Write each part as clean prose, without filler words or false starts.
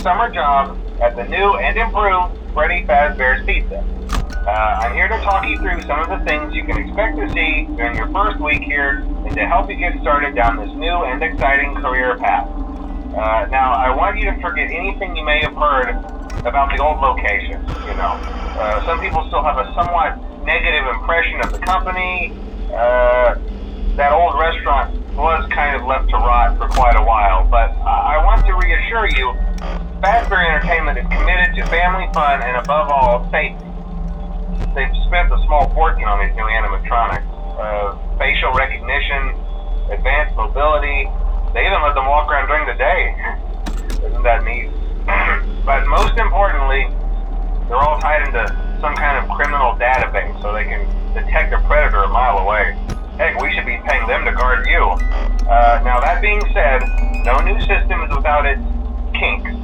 summer job at the new and improved Freddy Fazbear's Pizza. I'm here to talk you through some of the things you can expect to see during your first week here and to help you get started down this new and exciting career path. Now, I want you to forget anything you may have heard about the old location. Some people still have a somewhat negative impression of the company. That old restaurant was kind of left to rot for quite a while, but I want to reassure you, Fazbear Entertainment is committed to family fun and above all, safety. They've spent a small fortune on these new animatronics. Facial recognition, advanced mobility, they even let them walk around during the day. Isn't that neat? But most importantly, they're all tied into some kind of criminal database so they can detect a predator a mile away. Heck, we should be paying them to guard you. Now that being said, no new system is without its kinks.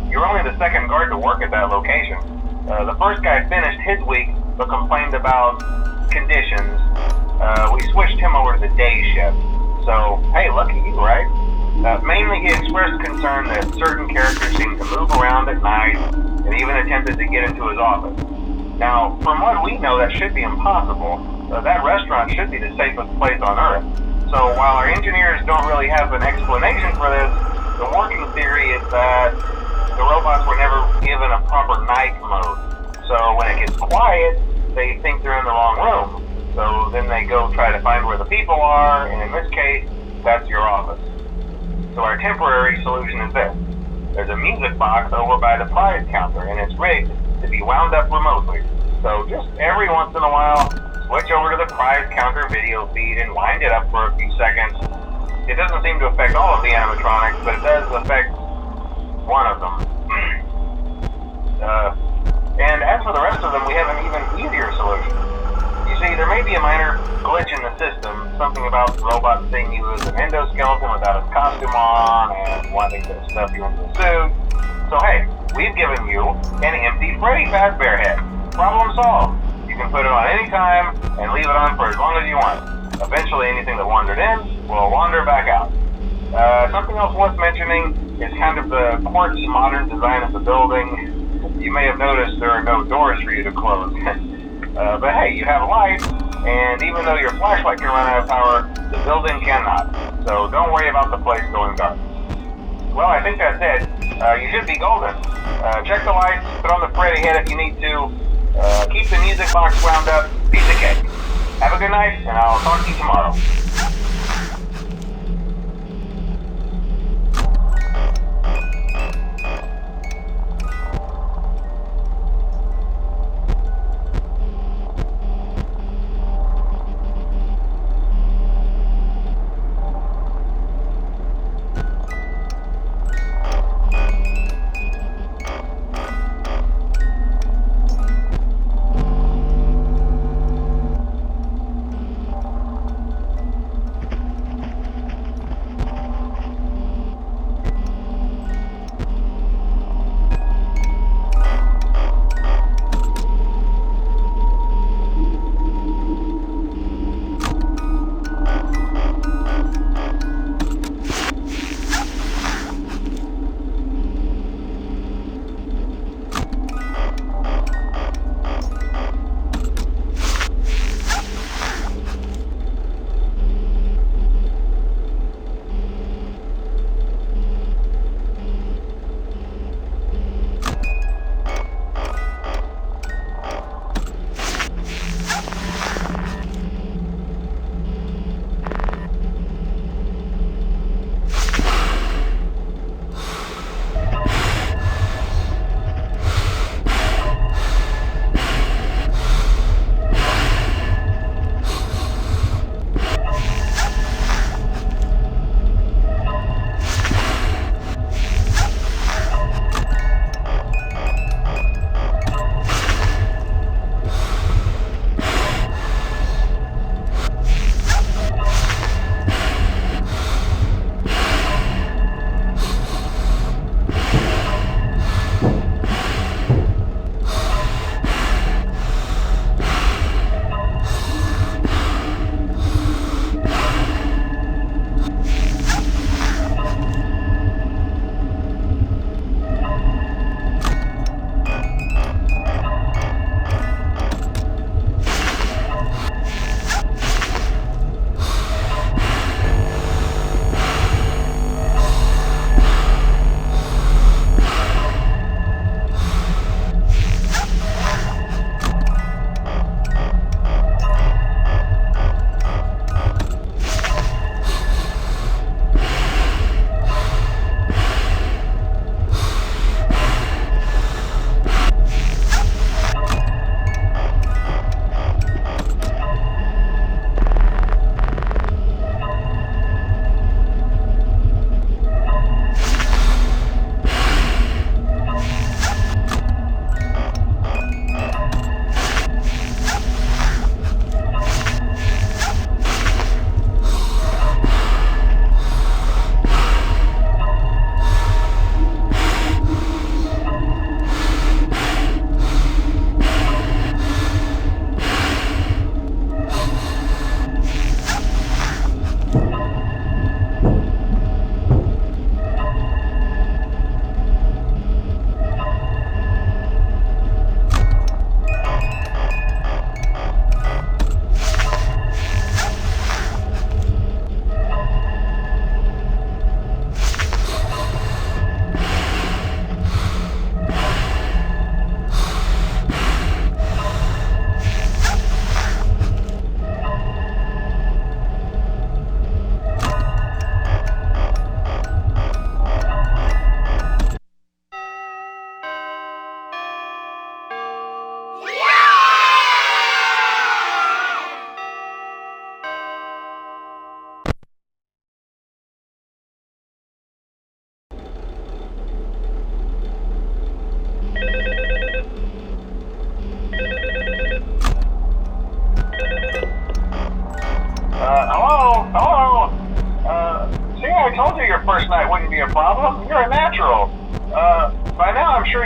You're only the second guard to work at that location. The first guy finished his week but complained about conditions. We switched him over to the day shift. So, hey, lucky you, right? Mainly he expressed concern that certain characters seemed to move around at night and even attempted to get into his office. Now, from what we know, that should be impossible. That restaurant should be the safest place on Earth. So while our engineers don't really have an explanation for this, the working theory is that the robots were never given a proper night mode. So when it gets quiet, they think they're in the wrong room. So then they go try to find where the people are, and in this case, that's your office. So our temporary solution is this. There's a music box over by the prize counter, and it's rigged to be wound up remotely. So just every once in a while, switch over to the prize counter video feed and wind it up for a few seconds. It doesn't seem to affect all of the animatronics, but it does affect one of them. And as for the rest of them, we have an even easier solution. You see, there may be a minor glitch in the system, something about the robot seeing you as an endoskeleton without his costume on and wanting to stuff you into a suit. So hey, we've given you an empty Freddy Fazbear head. Problem solved. You can put it on any time and leave it on for as long as you want. Eventually anything that wandered in will wander back out. Something else worth mentioning is kind of the quirky modern design of the building. You may have noticed there are no doors for you to close. But hey, you have lights, and even though your flashlight can run out of power, the building cannot. So don't worry about the place going dark. Well, I think that's it. You should be golden. Check the lights, put on the Freddy head if you need to. Keep the music box wound up, piece of cake. Have a good night, and I'll talk to you tomorrow.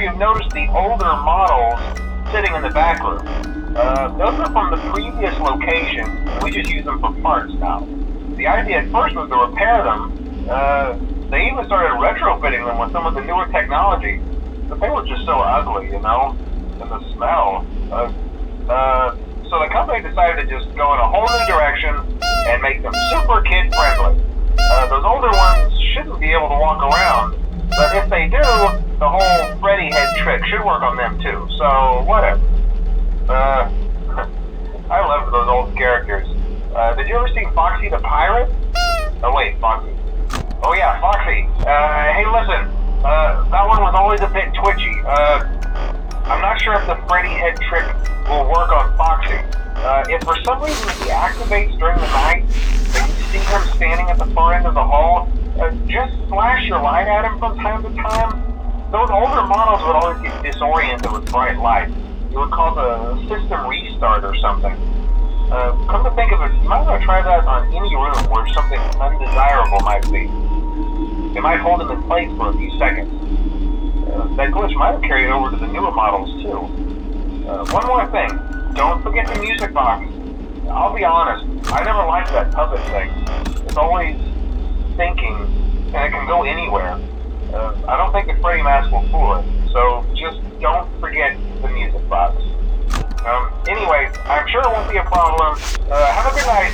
you've noticed the older models sitting in the back room. Those are from the previous location. We just use them for parts now. The idea at first was to repair them. They even started retrofitting them with some of the newer technology, but they were just so ugly, you know, and the smell. So the company decided to just go in a whole new direction and make them super kid friendly. Those older ones shouldn't be able to walk around, but if they do, the whole Freddy head trick should work on them too, so whatever. I love those old characters. Did you ever see Foxy the Pirate? Oh wait, Foxy. Oh yeah, Foxy. Hey listen, that one was always a bit twitchy. I'm not sure if the Freddy head trick will work on Foxy. If for some reason he activates during the night, and you see him standing at the far end of the hall, just flash your light at him from time to time. Those older models would always get disoriented with bright light. It would cause a system restart or something. Come to think of it, you might want to try that on any room where something undesirable might be. It might hold him in place for a few seconds. That glitch might have carried over to the newer models too. One more thing, don't forget the music box. I'll be honest, I never liked that puppet thing. It's always thinking, and it can go anywhere. I don't think the Freddy mask will fool it, so just don't forget the music box. Anyway, I'm sure it won't be a problem. Have a good night.